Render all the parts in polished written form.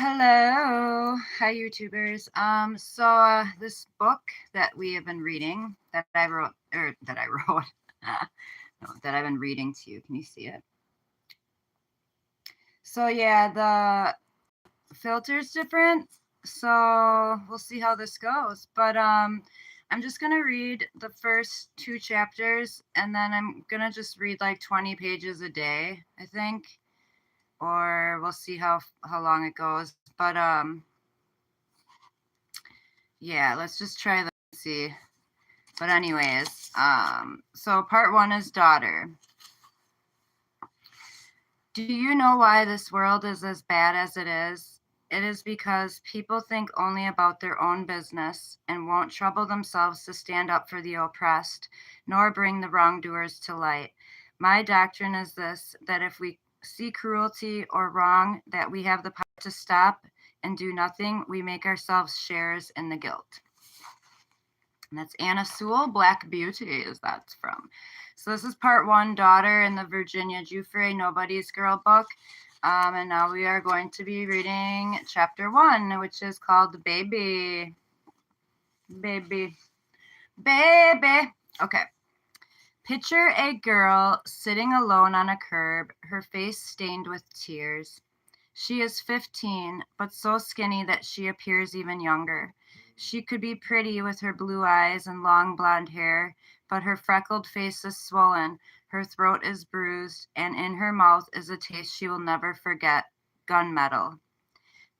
Hello. Hi, YouTubers. This book that we have been reading, that I wrote, or that I wrote, no, that I've been reading to you. Can you see it? So yeah, the filter's different. So we'll see how this goes. But I'm just gonna read the first two chapters, and then I'm gonna just read like 20 pages a day, I think, or we'll see how long it goes. But yeah, let's just try that and see. But anyways, so part one is daughter. Do you know why this world is as bad as it is? It is because people think only about their own business and won't trouble themselves to stand up for the oppressed, nor bring the wrongdoers to light. My doctrine is this, that if we see cruelty or wrong that we have the power to stop and do nothing, we make ourselves sharers in the guilt. And that's Anna Sewell, Black Beauty is that's from. So this is part one, Daughter, in the Virginia Giuffre Nobody's Girl book. And now we are going to be reading chapter one, which is called Baby. Baby. Baby. Okay. Picture a girl sitting alone on a curb, her face stained with tears. She is 15, but so skinny that she appears even younger. She could be pretty with her blue eyes and long blonde hair, but her freckled face is swollen, her throat is bruised, and in her mouth is a taste she will never forget, gunmetal.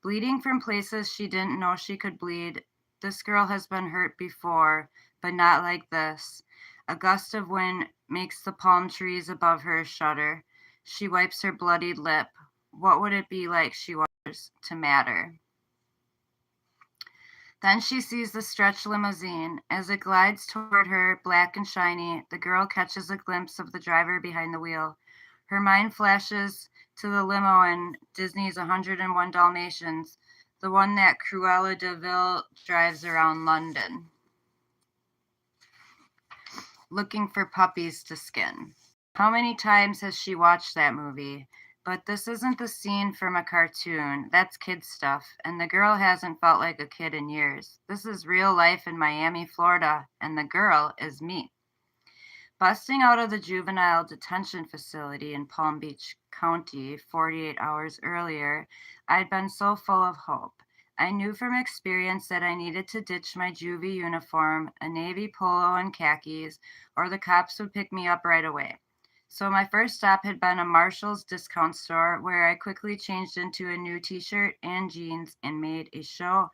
Bleeding from places she didn't know she could bleed, this girl has been hurt before, but not like this. A gust of wind makes the palm trees above her shudder. She wipes her bloodied lip. What would it be like, she wonders, to matter? Then she sees the stretched limousine. As it glides toward her, black and shiny, the girl catches a glimpse of the driver behind the wheel. Her mind flashes to the limo in Disney's 101 Dalmatians, the one that Cruella de Vil drives around London, looking for puppies to skin. How many times has she watched that movie? But this isn't the scene from a cartoon. That's kid stuff, and the girl hasn't felt like a kid in years. This is real life in Miami, Florida, and the girl is me. Busting out of the juvenile detention facility in Palm Beach County 48 hours earlier, I'd been so full of hope. I knew from experience that I needed to ditch my juvie uniform, a navy polo and khakis, or the cops would pick me up right away. So my first stop had been a Marshall's discount store where I quickly changed into a new t-shirt and jeans and made a show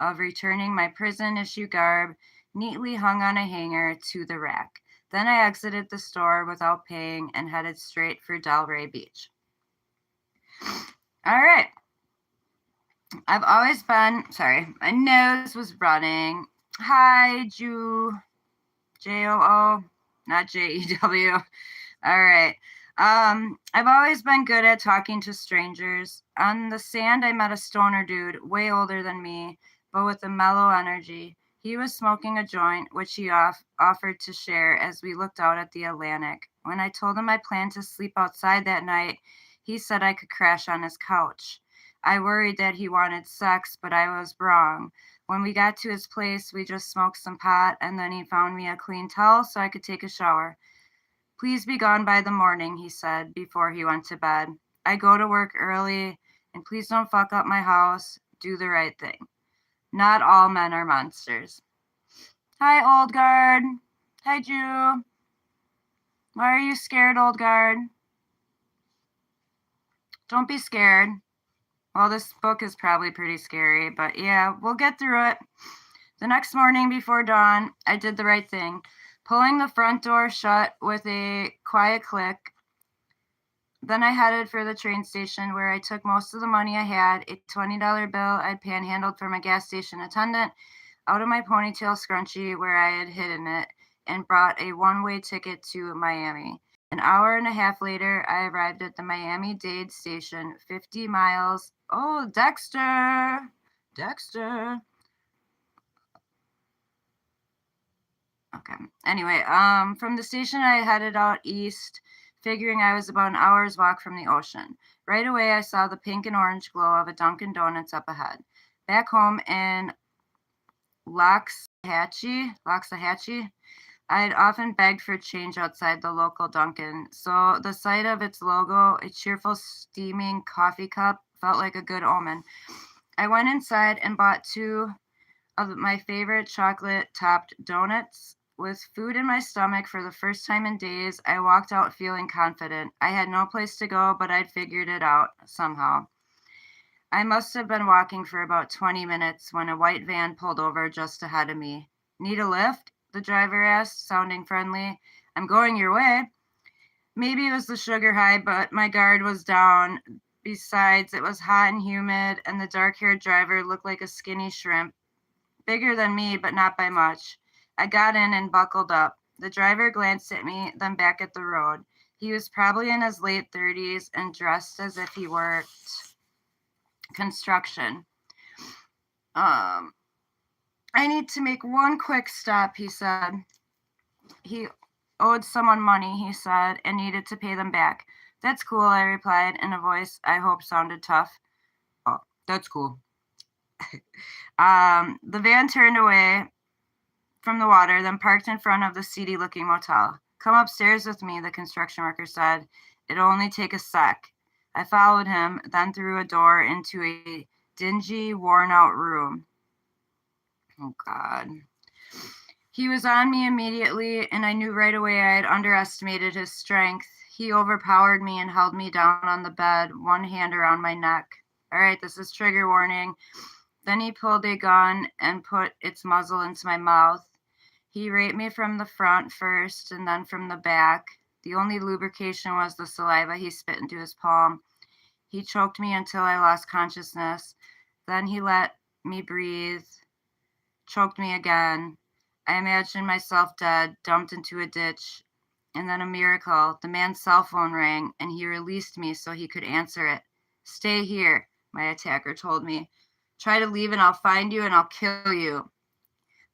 of returning my prison issue garb neatly hung on a hanger to the rack. Then I exited the store without paying and headed straight for Delray Beach. All right. I've always been, sorry, my nose was running. Hi, Joo, not Jew. All right. I've always been good at talking to strangers. On the sand, I met a stoner dude, way older than me, but with a mellow energy. He was smoking a joint, which he offered to share as we looked out at the Atlantic. When I told him I planned to sleep outside that night, he said I could crash on his couch. I worried that he wanted sex, but I was wrong. When we got to his place, we just smoked some pot, and then he found me a clean towel so I could take a shower. Please be gone by the morning, he said before he went to bed. I go to work early, and please don't fuck up my house. Do the right thing. Not all men are monsters. Hi, old guard. Hi, Jew. Why are you scared, old guard? Don't be scared. Well, this book is probably pretty scary, but yeah, we'll get through it. The next morning before dawn, I did the right thing, pulling the front door shut with a quiet click. Then I headed for the train station where I took most of the money I had, a $20 bill I'd panhandled from a gas station attendant, out of my ponytail scrunchie where I had hidden it, and brought a one-way ticket to Miami. An hour and a half later, I arrived at the Miami-Dade station, 50 miles. Oh, Dexter! Dexter! Okay. Anyway, from the station, I headed out east, figuring I was about an hour's walk from the ocean. Right away, I saw the pink and orange glow of a Dunkin' Donuts up ahead. Back home in Loxahatchee, I had often begged for change outside the local Dunkin', so the sight of its logo, a cheerful steaming coffee cup, felt like a good omen. I went inside and bought 2 of my favorite chocolate-topped donuts. With food in my stomach for the first time in days, I walked out feeling confident. I had no place to go, but I'd figured it out somehow. I must have been walking for about 20 minutes when a white van pulled over just ahead of me. Need a lift? The driver asked, sounding friendly. I'm going your way. Maybe it was the sugar high, but my guard was down. Besides, it was hot and humid, and the dark-haired driver looked like a skinny shrimp. Bigger than me, but not by much. I got in and buckled up. The driver glanced at me, then back at the road. He was probably in his late 30s and dressed as if he worked construction. I need to make one quick stop, he said. He owed someone money, he said, and needed to pay them back. That's cool, I replied in a voice I hope sounded tough. Oh, that's cool. The van turned away from the water, then parked in front of the seedy-looking motel. Come upstairs with me, the construction worker said. It'll only take a sec. I followed him, then through a door into a dingy, worn-out room. Oh, God. He was on me immediately, and I knew right away I had underestimated his strength. He overpowered me and held me down on the bed, one hand around my neck. All right, this is trigger warning. Then he pulled a gun and put its muzzle into my mouth. He raped me from the front first and then from the back. The only lubrication was the saliva he spit into his palm. He choked me until I lost consciousness. Then he let me breathe, choked me again. I imagined myself dead, dumped into a ditch. And then a miracle. The man's cell phone rang, and he released me so he could answer it. Stay here, my attacker told me. Try to leave and I'll find you and I'll kill you.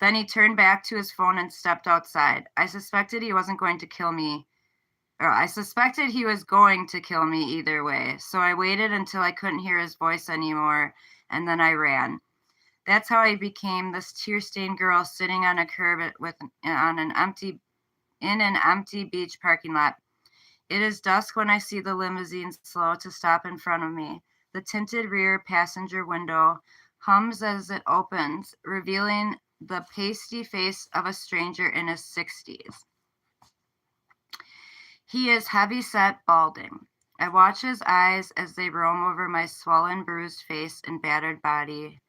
Then he turned back to his phone and stepped outside. I suspected he was going to kill me either way. So I waited until I couldn't hear his voice anymore, and then I ran. That's how I became this tear-stained girl sitting on a curb in an empty beach parking lot. It is dusk when I see the limousine slow to stop in front of me. The tinted rear passenger window hums as it opens, revealing the pasty face of a stranger in his 60s. He is heavy-set, balding. I watch his eyes as they roam over my swollen, bruised face and battered body.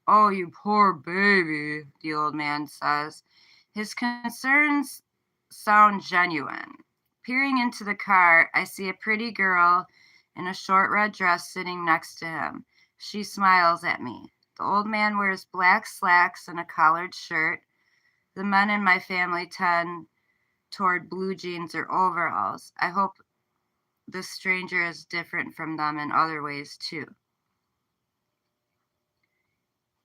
Oh, you poor baby, the old man says. His concerns sound genuine. Peering into the car, I see a pretty girl in a short red dress sitting next to him. She smiles at me. The old man wears black slacks and a collared shirt. The men in my family tend toward blue jeans or overalls. I hope this stranger is different from them in other ways too.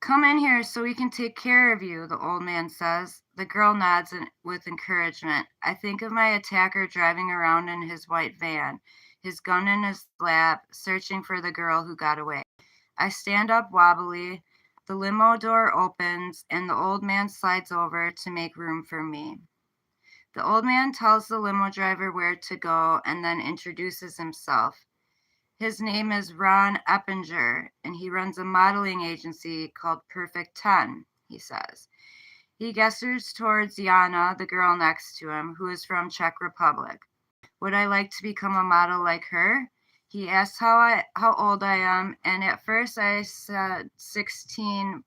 Come in here so we can take care of you, the old man says. The girl nods with encouragement. I think of my attacker driving around in his white van, his gun in his lap, searching for the girl who got away. I stand up wobbly. The limo door opens, and the old man slides over to make room for me. The old man tells the limo driver where to go and then introduces himself. His name is Ron Eppinger, and he runs a modeling agency called Perfect 10, he says. He gestures towards Yana, the girl next to him, who is from Czech Republic. Would I like to become a model like her? He asks how old I am, and at first I said 16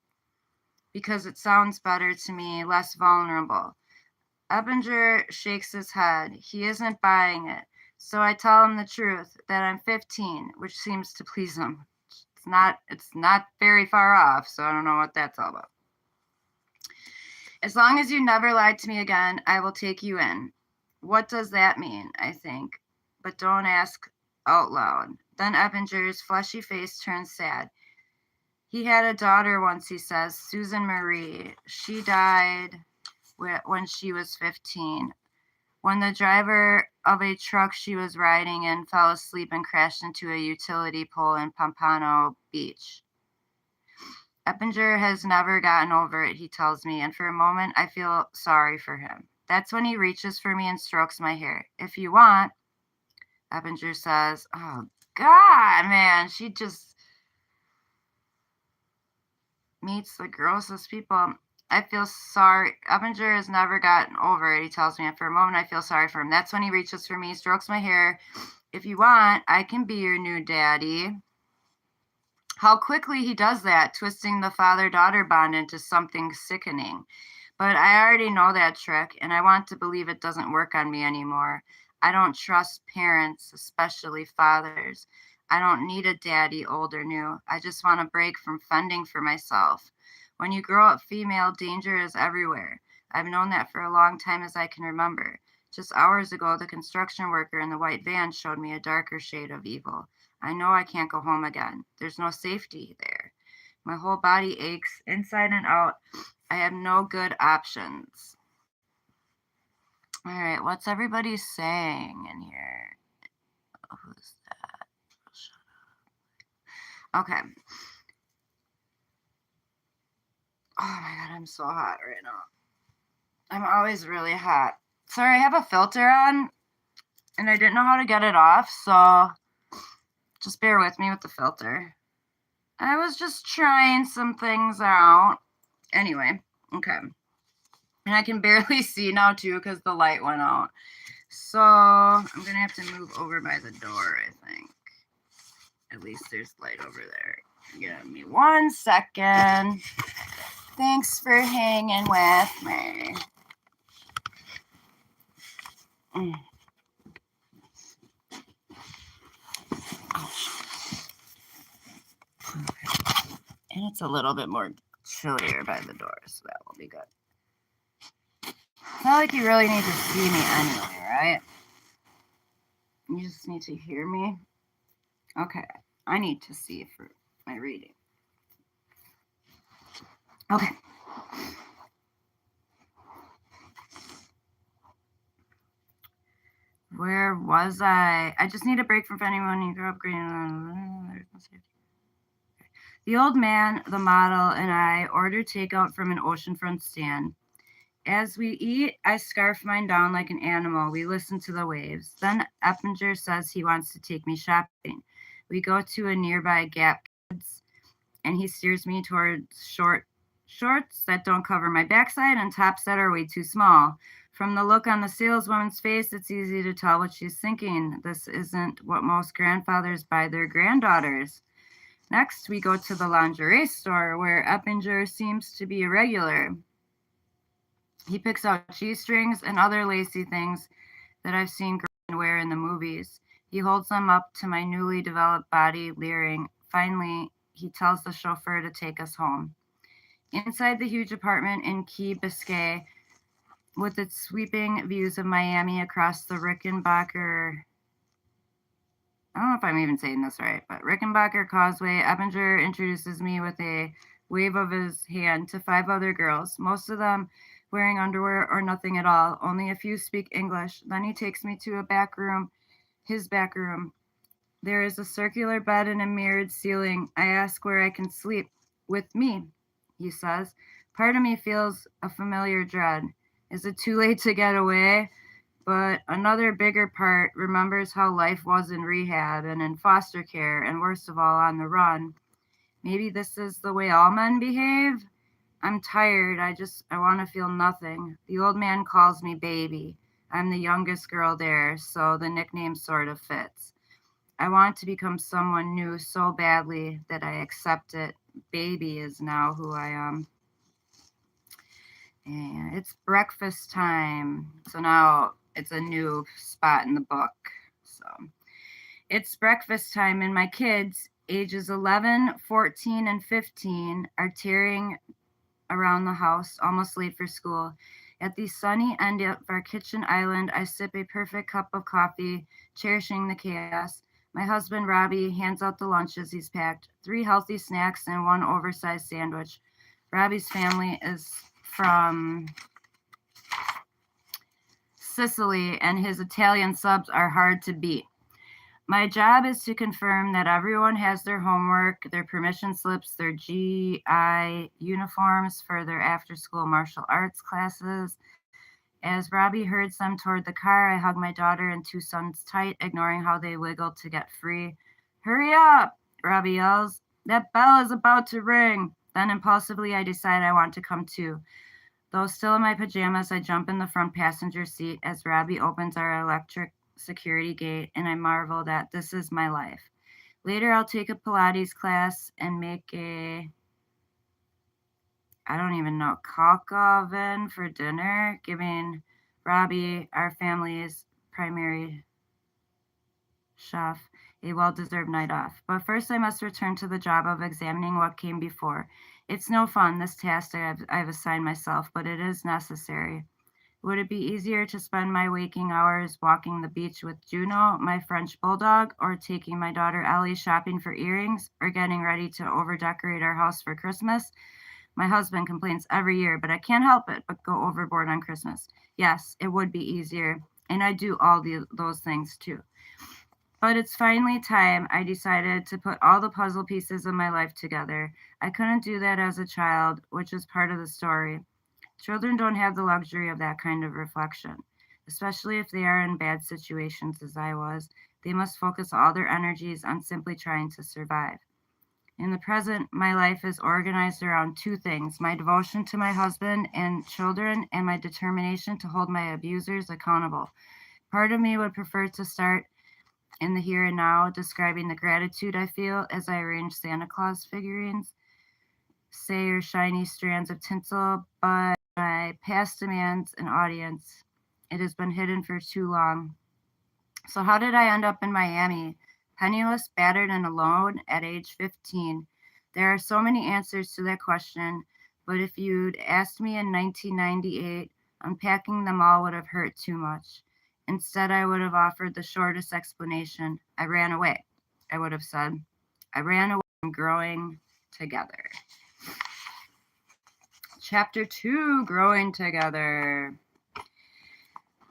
because it sounds better to me, less vulnerable. Eppinger shakes his head. He isn't buying it. So I tell him the truth, that I'm 15, which seems to please him. It's not very far off, so I don't know what that's all about. As long as you never lied to me again, I will take you in. What does that mean, I think? But don't ask out loud. Then Eppinger's fleshy face turns sad. He had a daughter once, he says, Susan Marie. She died when she was 15. when the driver of a truck she was riding in fell asleep and crashed into a utility pole in Pompano Beach. Eppinger has never gotten over it, he tells me, and for a moment I feel sorry for him. That's when he reaches for me and strokes my hair. If you want, Eppinger says, oh, God, man, she just meets the grossest people. I feel sorry. Eppinger has never gotten over it, he tells me, and for a moment I feel sorry for him. That's when he reaches for me, strokes my hair. If you want, I can be your new daddy. How quickly he does that, twisting the father-daughter bond into something sickening. But I already know that trick, and I want to believe it doesn't work on me anymore. I don't trust parents, especially fathers. I don't need a daddy, old or new. I just want a break from fending for myself. When you grow up female, danger is everywhere. I've known that for a long time as I can remember. Just hours ago, the construction worker in the white van showed me a darker shade of evil. I know I can't go home again. There's no safety there. My whole body aches inside and out. I have no good options. All right, what's everybody saying in here? Who's that? Okay. Oh my God, I'm so hot right now. I'm always really hot. Sorry, I have a filter on and I didn't know how to get it off, so just bear with me with the filter. I was just trying some things out. Anyway, okay. And I can barely see now too because the light went out. So I'm going to have to move over by the door, I think. At least there's light over there. Give me 1 second. Thanks for hanging with me. And it's a little bit more chillier by the door, so that will be good. It's not like you really need to see me anyway, right? You just need to hear me. Okay, I need to see for my reading. Okay. Where was I? I just need a break from anyone you grew up green. The old man, the model, and I order takeout from an oceanfront stand. As we eat, I scarf mine down like an animal. We listen to the waves. Then Eppinger says he wants to take me shopping. We go to a nearby Gap Kids, and he steers me towards shorts that don't cover my backside and tops that are way too small. From the look on the saleswoman's face, it's easy to tell what she's thinking. This isn't what most grandfathers buy their granddaughters. Next, we go to the lingerie store where Eppinger seems to be a regular. He picks out G-strings and other lacy things that I've seen girls wear in the movies. He holds them up to my newly developed body, leering. Finally, he tells the chauffeur to take us home. Inside the huge apartment in Key Biscayne, with its sweeping views of Miami across the Rickenbacker, I don't know if I'm even saying this right, but Rickenbacker Causeway, Eppinger introduces me with a wave of his hand to 5 other girls, most of them wearing underwear or nothing at all. Only a few speak English. Then he takes me to a back room, his back room. There is a circular bed and a mirrored ceiling. I ask where I can sleep. With me, he says. Part of me feels a familiar dread. Is it too late to get away? But another bigger part remembers how life was in rehab and in foster care, and worst of all, on the run. Maybe this is the way all men behave? I'm tired. I want to feel nothing. The old man calls me baby. I'm the youngest girl there, so the nickname sort of fits. I want to become someone new so badly that I accept it. Baby is now who I am. And it's breakfast time. So now it's a new spot in the book. So it's breakfast time, and my kids, ages 11, 14, and 15, are tearing around the house, almost late for school. At the sunny end of our kitchen island, I sip a perfect cup of coffee, cherishing the chaos. My husband, Robbie, hands out the lunches he's packed, 3 healthy snacks and 1 oversized sandwich. Robbie's family is from Sicily, and his Italian subs are hard to beat. My job is to confirm that everyone has their homework, their permission slips, their GI uniforms for their after school martial arts classes. As Robbie herds them toward the car, I hug my daughter and two sons tight, ignoring how they wiggle to get free. Hurry up! Robbie yells. That bell is about to ring. Then impulsively, I decide I want to come too. Though still in my pajamas, I jump in the front passenger seat as Robbie opens our electric security gate, and I marvel that this is my life. Later, I'll take a Pilates class and make I don't even know, cock oven for dinner, giving Robbie, our family's primary chef, a well deserved night off. But first, I must return to the job of examining what came before. It's no fun, this task I've assigned myself, but it is necessary. Would it be easier to spend my waking hours walking the beach with Juno, my French bulldog, or taking my daughter Ellie shopping for earrings, or getting ready to overdecorate our house for Christmas? My husband complains every year, but I can't help it but go overboard on Christmas. Yes, it would be easier, and I do all those things too. But it's finally time. I decided to put all the puzzle pieces of my life together. I couldn't do that as a child, which is part of the story. Children don't have the luxury of that kind of reflection, especially if they are in bad situations as I was. They must focus all their energies on simply trying to survive. In the present, my life is organized around two things: my devotion to my husband and children, and my determination to hold my abusers accountable. Part of me would prefer to start in the here and now, describing the gratitude I feel as I arrange Santa Claus figurines, say, or shiny strands of tinsel, but my past demands an audience. It has been hidden for too long. So, how did I end up in Miami? Penniless, battered, and alone at age 15. There are so many answers to that question, but if you'd asked me in 1998, unpacking them all would have hurt too much. Instead, I would have offered the shortest explanation. I ran away. I would have said, I ran away from growing together. Chapter 2, Growing Together.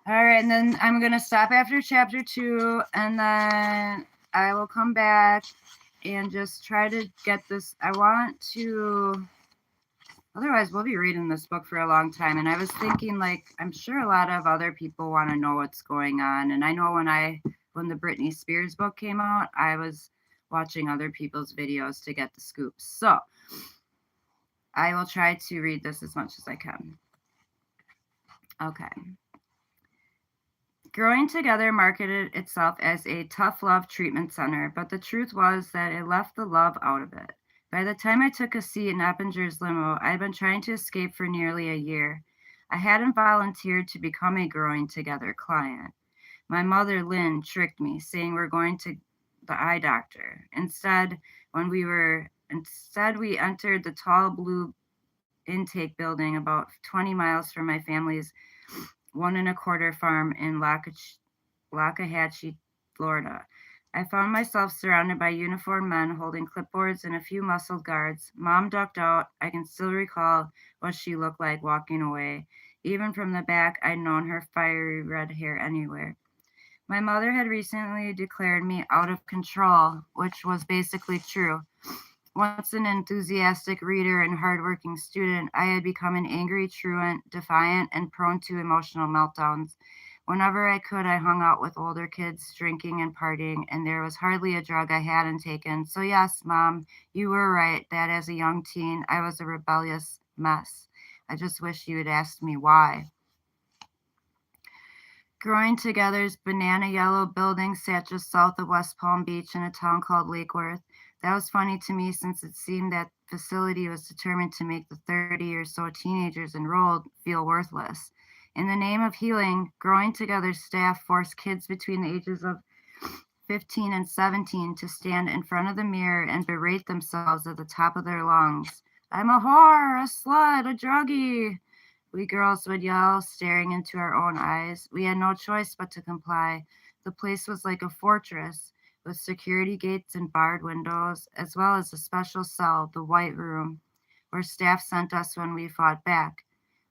All right, and then I'm going to stop after chapter 2, and then I will come back and just try to get this. I want to, otherwise, we'll be reading this book for a long time. And I was thinking, like, I'm sure a lot of other people want to know what's going on. And I know when the Britney Spears book came out, I was watching other people's videos to get the scoops. So I will try to read this as much as I can. Okay. Growing Together marketed itself as a tough love treatment center, but the truth was that it left the love out of it. By the time I took a seat in Eppinger's limo, I had been trying to escape for nearly a year. I hadn't volunteered to become a Growing Together client. My mother, Lynn, tricked me, saying we're going to the eye doctor. Instead, we entered the tall blue intake building about 20 miles from my family's 1.25 farm in Lockahachie, Florida. I found myself surrounded by uniformed men holding clipboards and a few muscled guards. Mom ducked out. I can still recall what she looked like walking away. Even from the back, I'd known her fiery red hair anywhere. My mother had recently declared me out of control, which was basically true. Once an enthusiastic reader and hardworking student, I had become an angry truant, defiant, and prone to emotional meltdowns. Whenever I could, I hung out with older kids, drinking and partying, and there was hardly a drug I hadn't taken. So yes, Mom, you were right that as a young teen, I was a rebellious mess. I just wish you had asked me why. Growing Together's banana yellow building sat just south of West Palm Beach in a town called Lake Worth. That was funny to me since it seemed that facility was determined to make the 30 or so teenagers enrolled feel worthless. In the name of healing, Growing Together staff forced kids between the ages of 15 and 17 to stand in front of the mirror and berate themselves at the top of their lungs. I'm a whore, a slut, a druggie. We girls would yell, staring into our own eyes. We had no choice but to comply. The place was like a fortress, with security gates and barred windows, as well as a special cell, the White Room, where staff sent us when we fought back.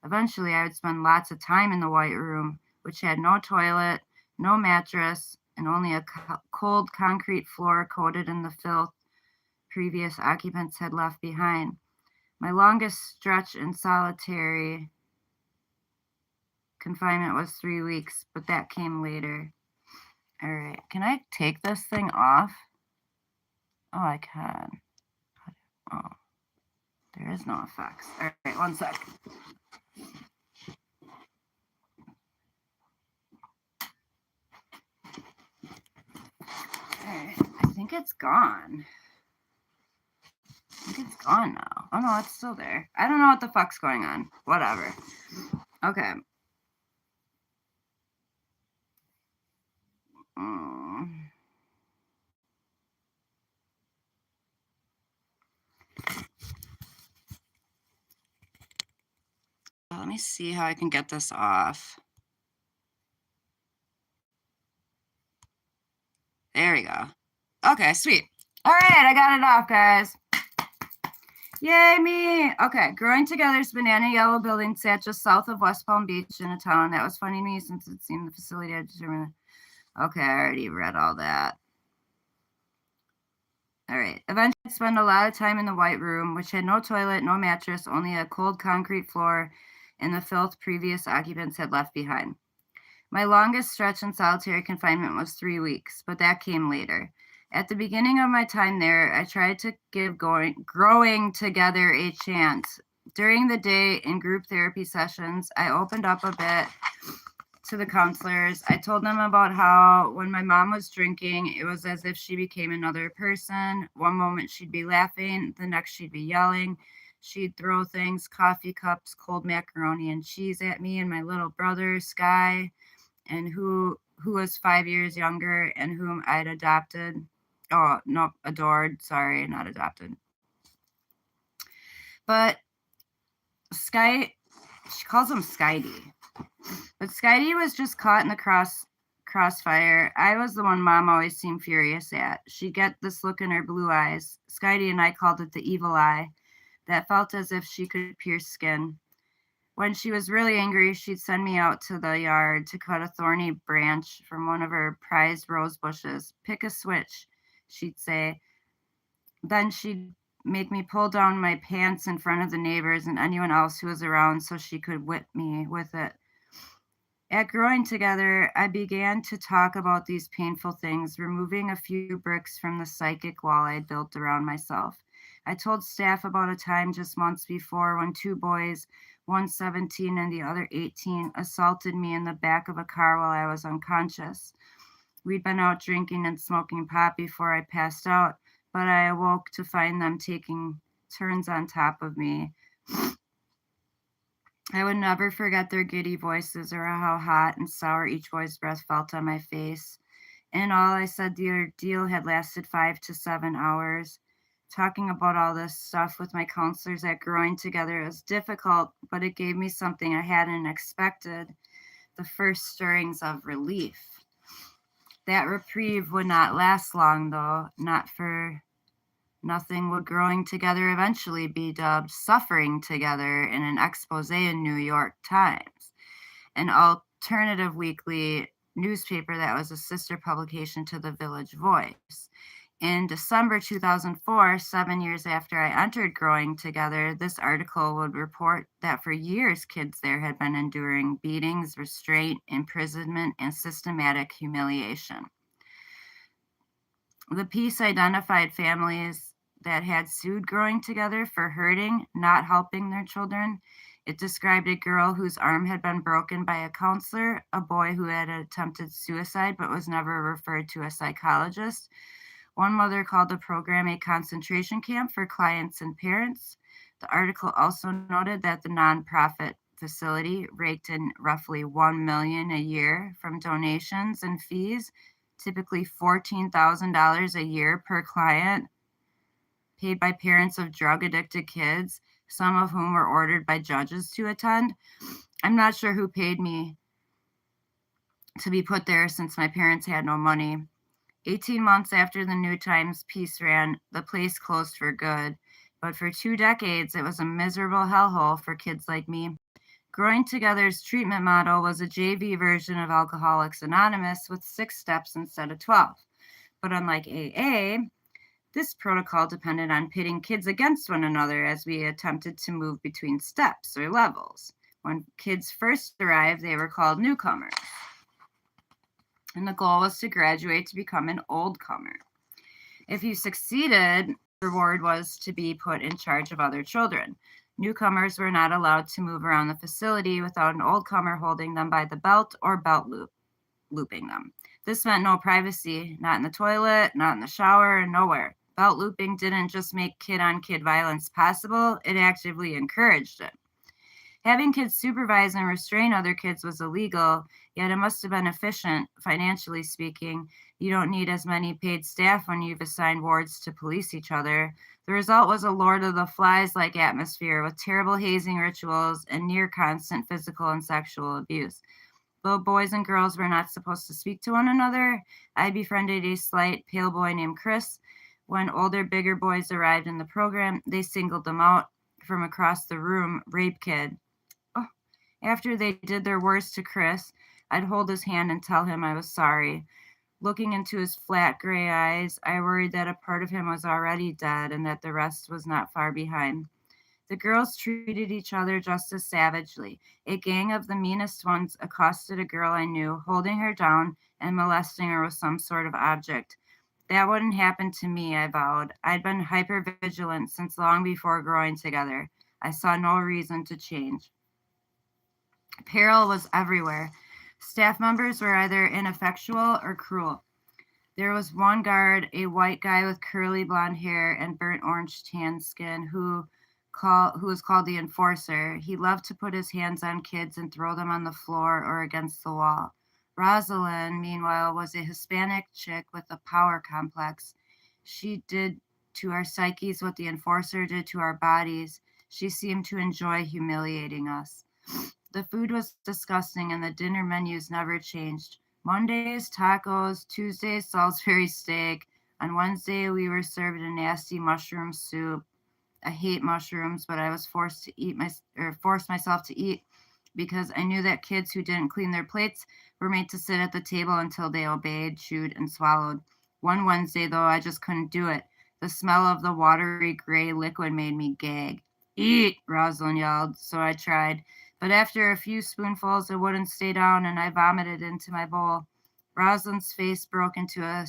Eventually, I would spend lots of time in the White Room, which had no toilet, no mattress, and only a cold concrete floor coated in the filth previous occupants had left behind. My longest stretch in solitary confinement was 3 weeks, but that came later. All right, can I take this thing off? Oh, I can. Oh, there is no effects. All right, one sec. All right, I think it's gone. I think it's gone now. Oh no, it's still there. I don't know what the fuck's going on. Whatever. Okay. Let me see how I can get this off. There we go. Okay, sweet. All right, I got it off, guys. Yay, me. Okay, Growing Together's banana yellow building sat just south of West Palm Beach in a town that was funny to me since it seemed the facility had determined. Okay, I already read all that. All right. Eventually, I spent a lot of time in the white room, which had no toilet, no mattress, only a cold concrete floor, and the filth previous occupants had left behind. My longest stretch in solitary confinement was 3 weeks, but that came later. At the beginning of my time there, I tried to give growing together a chance. During the day in group therapy sessions, I opened up a bit to the counselors. I told them about how when my mom was drinking, it was as if she became another person. One moment she'd be laughing, the next she'd be yelling. She'd throw things, coffee cups, cold macaroni and cheese at me and my little brother, Sky, and who was 5 years younger and whom I'd adopted. Oh, no, adored. Sorry, not adopted. But Sky, she calls him Skydie. But Skydie was just caught in the crossfire. I was the one Mom always seemed furious at. She'd get this look in her blue eyes. Skydie and I called it the evil eye that felt as if she could pierce skin. When she was really angry, she'd send me out to the yard to cut a thorny branch from one of her prized rose bushes. Pick a switch, she'd say. Then she'd make me pull down my pants in front of the neighbors and anyone else who was around so she could whip me with it. At Growing Together, I began to talk about these painful things, removing a few bricks from the psychic wall I'd built around myself. I told staff about a time just months before when 2 boys, one 17 and the other 18, assaulted me in the back of a car while I was unconscious. We'd been out drinking and smoking pot before I passed out, but I awoke to find them taking turns on top of me. I would never forget their giddy voices or how hot and sour each boy's breath felt on my face. In all, I said the ordeal had lasted 5 to 7 hours. Talking about all this stuff with my counselors at Growing Together was difficult, but it gave me something I hadn't expected, the first stirrings of relief. That reprieve would not last long, though, not for nothing would Growing Together eventually be dubbed Suffering Together in an expose in New York Times, an alternative weekly newspaper that was a sister publication to the Village Voice. In December 2004, 7 years after I entered Growing Together, this article would report that for years kids there had been enduring beatings, restraint, imprisonment, and systematic humiliation. The piece identified families that had sued Growing Together for hurting, not helping their children. It described a girl whose arm had been broken by a counselor, a boy who had attempted suicide but was never referred to a psychologist. One mother called the program a concentration camp for clients and parents. The article also noted that the nonprofit facility raked in roughly $1 million a year from donations and fees, typically $14,000 a year per client, paid by parents of drug-addicted kids, some of whom were ordered by judges to attend. I'm not sure who paid me to be put there since my parents had no money. 18 months after the New Times piece ran, the place closed for good. But for 2 decades, it was a miserable hellhole for kids like me. Growing Together's treatment model was a JV version of Alcoholics Anonymous with 6 steps instead of 12. But unlike AA, this protocol depended on pitting kids against one another as we attempted to move between steps or levels. When kids first arrived, they were called newcomers, and the goal was to graduate to become an old comer. If you succeeded, the reward was to be put in charge of other children. Newcomers were not allowed to move around the facility without an old comer holding them by the belt or belt looping them. This meant no privacy, not in the toilet, not in the shower, nowhere. Belt looping didn't just make kid-on-kid violence possible, it actively encouraged it. Having kids supervise and restrain other kids was illegal, yet it must have been efficient, financially speaking. You don't need as many paid staff when you've assigned wards to police each other. The result was a Lord of the Flies-like atmosphere with terrible hazing rituals and near constant physical and sexual abuse. Though boys and girls were not supposed to speak to one another, I befriended a slight, pale boy named Chris. When older, bigger boys arrived in the program, they singled them out from across the room, rape kid. After they did their worst to Chris, I'd hold his hand and tell him I was sorry. Looking into his flat gray eyes, I worried that a part of him was already dead and that the rest was not far behind. The girls treated each other just as savagely. A gang of the meanest ones accosted a girl I knew, holding her down and molesting her with some sort of object. That wouldn't happen to me, I vowed. I'd been hypervigilant since long before Growing Together. I saw no reason to change. Peril was everywhere. Staff members were either ineffectual or cruel. There was one guard, a white guy with curly blonde hair and burnt orange tan skin, who was called the enforcer. He loved to put his hands on kids and throw them on the floor or against the wall. Rosalind, meanwhile, was a Hispanic chick with a power complex. She did to our psyches what the enforcer did to our bodies. She seemed to enjoy humiliating us. The food was disgusting and the dinner menus never changed. Mondays, tacos. Tuesdays, Salisbury steak. On Wednesday, we were served a nasty mushroom soup. I hate mushrooms, but I was forced myself to eat because I knew that kids who didn't clean their plates were made to sit at the table until they obeyed, chewed, and swallowed. One Wednesday, though, I just couldn't do it. The smell of the watery gray liquid made me gag. Eat, Rosalind yelled, so I tried. But after a few spoonfuls, it wouldn't stay down, and I vomited into my bowl. Rosalind's face broke into a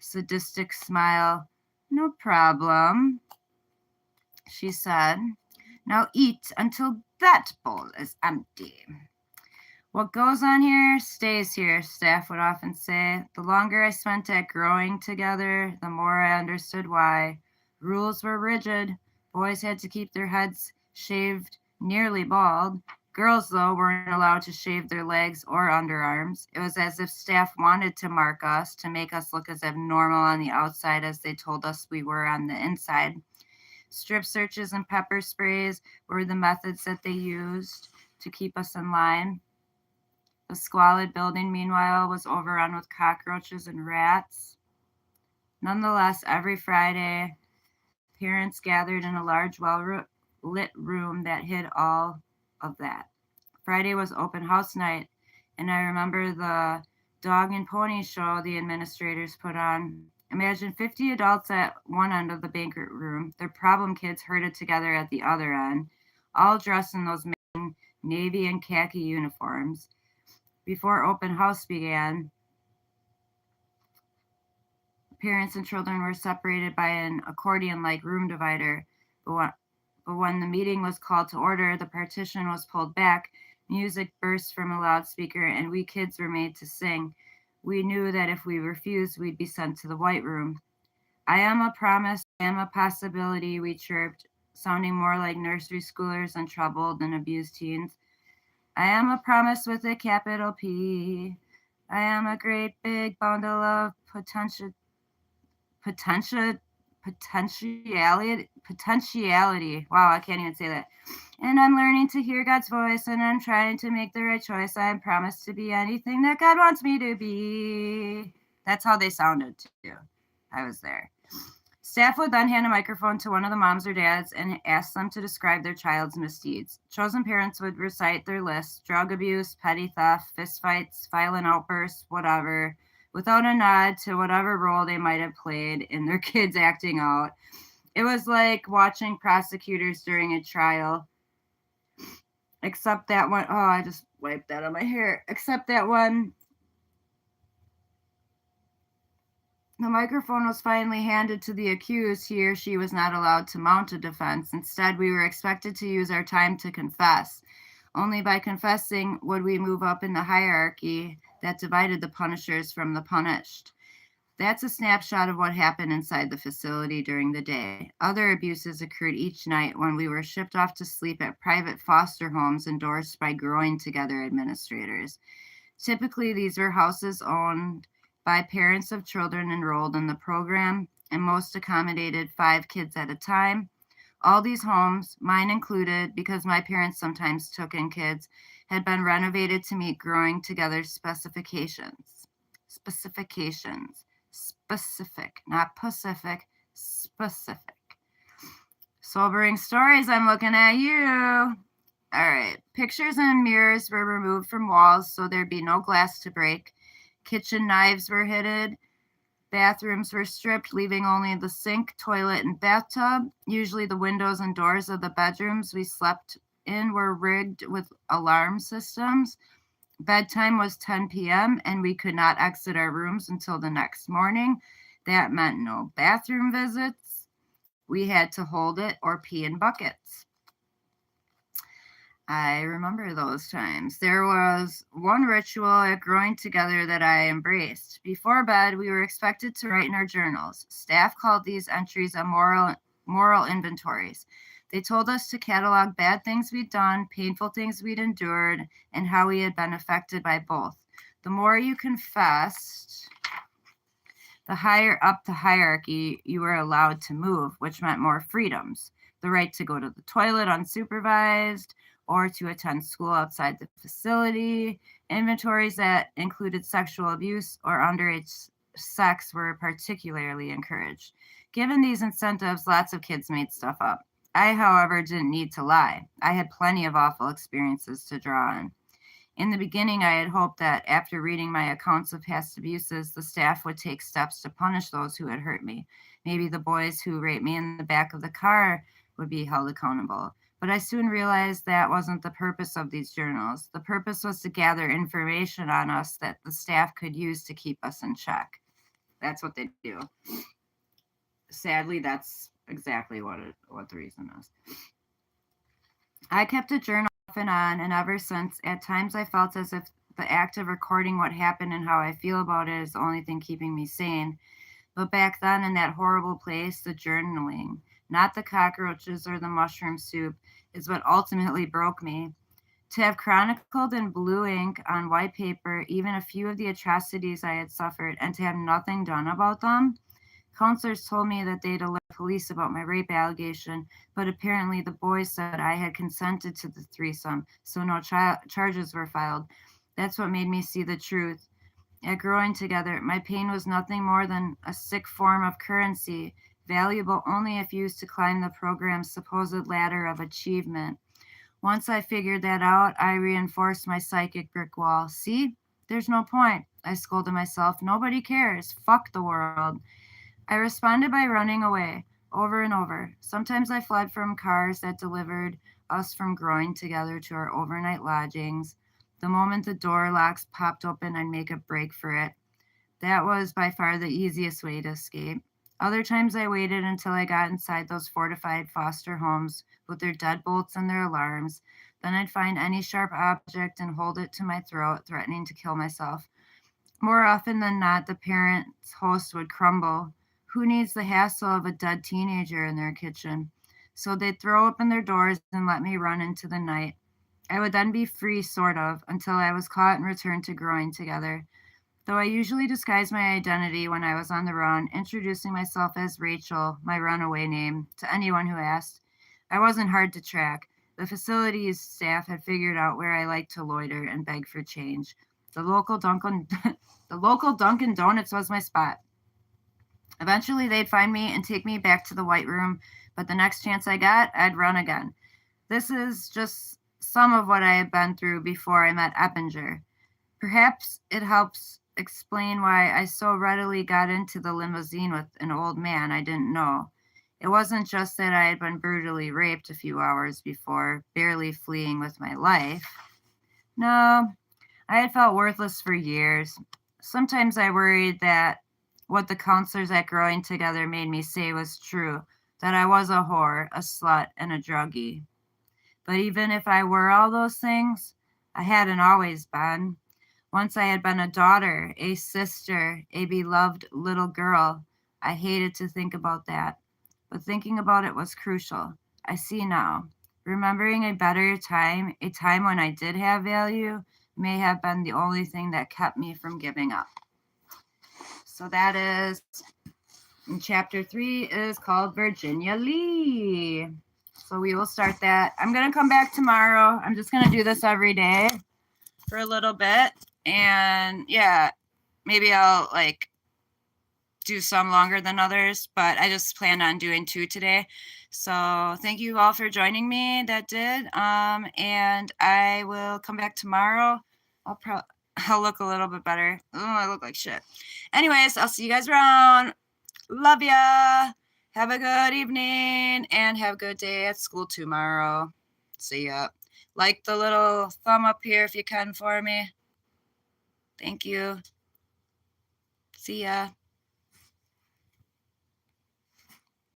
sadistic smile. No problem, she said. Now eat until that bowl is empty. What goes on here stays here, staff would often say. The longer I spent at Growing Together, the more I understood why. Rules were rigid. Boys had to keep their heads shaved nearly bald. Girls, though, weren't allowed to shave their legs or underarms. It was as if staff wanted to mark us, to make us look as abnormal on the outside as they told us we were on the inside. Strip searches and pepper sprays were the methods that they used to keep us in line. The squalid building, meanwhile, was overrun with cockroaches and rats. Nonetheless, every Friday, parents gathered in a large, well-lit room that hid all of that. Friday was open house night, and I remember the dog and pony show the administrators put on. Imagine 50 adults at one end of the banquet room, their problem kids herded together at the other end, all dressed in those navy and khaki uniforms. Before open house began, parents and children were separated by an accordion-like room divider, but when the meeting was called to order, the partition was pulled back, music burst from a loudspeaker, and we kids were made to sing. We knew that if we refused, we'd be sent to the white room. I am a promise, I am a possibility, we chirped, sounding more like nursery schoolers than troubled and abused teens. I am a promise with a capital P. I am a great big bundle of potentiality. Wow, I can't even say that. And I'm learning to hear God's voice, and I'm trying to make the right choice. I promise to be anything that God wants me to be. That's how they sounded, too. I was there. Staff would then hand a microphone to one of the moms or dads and ask them to describe their child's misdeeds. Chosen parents would recite their lists: drug abuse, petty theft, fistfights, violent outbursts, whatever, without a nod to whatever role they might have played in their kids acting out. It was like watching prosecutors during a trial, except that one, oh, I just wiped that on my hair. Except that one, the microphone was finally handed to the accused, he or she was not allowed to mount a defense. Instead, we were expected to use our time to confess. Only by confessing would we move up in the hierarchy that divided the punishers from the punished. That's a snapshot of what happened inside the facility during the day. Other abuses occurred each night when we were shipped off to sleep at private foster homes endorsed by Growing Together administrators. Typically, these were houses owned by parents of children enrolled in the program, and most accommodated 5 kids at a time. All these homes, mine included, because my parents sometimes took in kids, had been renovated to meet Growing Together specifications. Specific, not Pacific, specific. Sobering stories, I'm looking at you. All right. Pictures and mirrors were removed from walls so there'd be no glass to break. Kitchen knives were hidden. Bathrooms were stripped, leaving only the sink, toilet, and bathtub. Usually the windows and doors of the bedrooms we slept in were rigged with alarm systems. Bedtime was 10 p.m., and we could not exit our rooms until the next morning. That meant no bathroom visits. We had to hold it or pee in buckets. I remember those times. There was one ritual at Growing Together that I embraced. Before bed, we were expected to write in our journals. Staff called these entries a moral inventories. They told us to catalog bad things we'd done, painful things we'd endured, and how we had been affected by both. The more you confessed, the higher up the hierarchy you were allowed to move, which meant more freedoms. The right to go to the toilet unsupervised, or to attend school outside the facility. Inventories that included sexual abuse or underage sex were particularly encouraged. Given these incentives, lots of kids made stuff up. I, however, didn't need to lie. I had plenty of awful experiences to draw on. In the beginning, I had hoped that after reading my accounts of past abuses, the staff would take steps to punish those who had hurt me. Maybe the boys who raped me in the back of the car would be held accountable. But I soon realized that wasn't the purpose of these journals. The purpose was to gather information on us that the staff could use to keep us in check. That's what they do. Sadly, that's exactly what the reason is. I kept a journal off and on, and ever since, at times I felt as if the act of recording what happened and how I feel about it is the only thing keeping me sane. But back then, in that horrible place, the journaling, not the cockroaches or the mushroom soup, is what ultimately broke me. To have chronicled in blue ink on white paper even a few of the atrocities I had suffered, and to have nothing done about them. Counselors told me that they'd alert police about my rape allegation, but apparently the boys said I had consented to the threesome, so no charges were filed. That's what made me see the truth. At Growing Together, my pain was nothing more than a sick form of currency, valuable only if used to climb the program's supposed ladder of achievement. Once I figured that out, I reinforced my psychic brick wall. See? There's no point. I scolded myself. Nobody cares. Fuck the world. I responded by running away, over and over. Sometimes I fled from cars that delivered us from Growing Together to our overnight lodgings. The moment the door locks popped open, I'd make a break for it. That was by far the easiest way to escape. Other times I waited until I got inside those fortified foster homes with their deadbolts and their alarms. Then I'd find any sharp object and hold it to my throat, threatening to kill myself. More often than not, the parent's host would crumble. Who needs the hassle of a dead teenager in their kitchen? So they'd throw open their doors and let me run into the night. I would then be free, sort of, until I was caught and returned to Growing Together. Though I usually disguised my identity when I was on the run, introducing myself as Rachel, my runaway name, to anyone who asked, I wasn't hard to track. The facility's staff had figured out where I liked to loiter and beg for change. The local Dunkin' Donuts was my spot. Eventually, they'd find me and take me back to the White Room, but the next chance I got, I'd run again. This is just some of what I had been through before I met Eppinger. Perhaps it helps explain why I so readily got into the limousine with an old man I didn't know. It wasn't just that I had been brutally raped a few hours before, barely fleeing with my life. No, I had felt worthless for years. Sometimes I worried that what the counselors at Growing Together made me say was true, that I was a whore, a slut, and a druggie. But even if I were all those things, I hadn't always been. Once I had been a daughter, a sister, a beloved little girl. I hated to think about that, but thinking about it was crucial. I see now. Remembering a better time, a time when I did have value, may have been the only thing that kept me from giving up. So that is, chapter 3 is called Virginia Lee. So we will start that. I'm going to come back tomorrow. I'm just going to do this every day for a little bit. And yeah, maybe I'll like do some longer than others, but I just planned on doing 2 today. So thank you all for joining me that did. And I will come back tomorrow. I'll look a little bit better. Oh, I look like shit. Anyways, I'll see you guys around. Love ya. Have a good evening and have a good day at school tomorrow. See ya. Like the little thumb up here if you can for me. Thank you. See ya.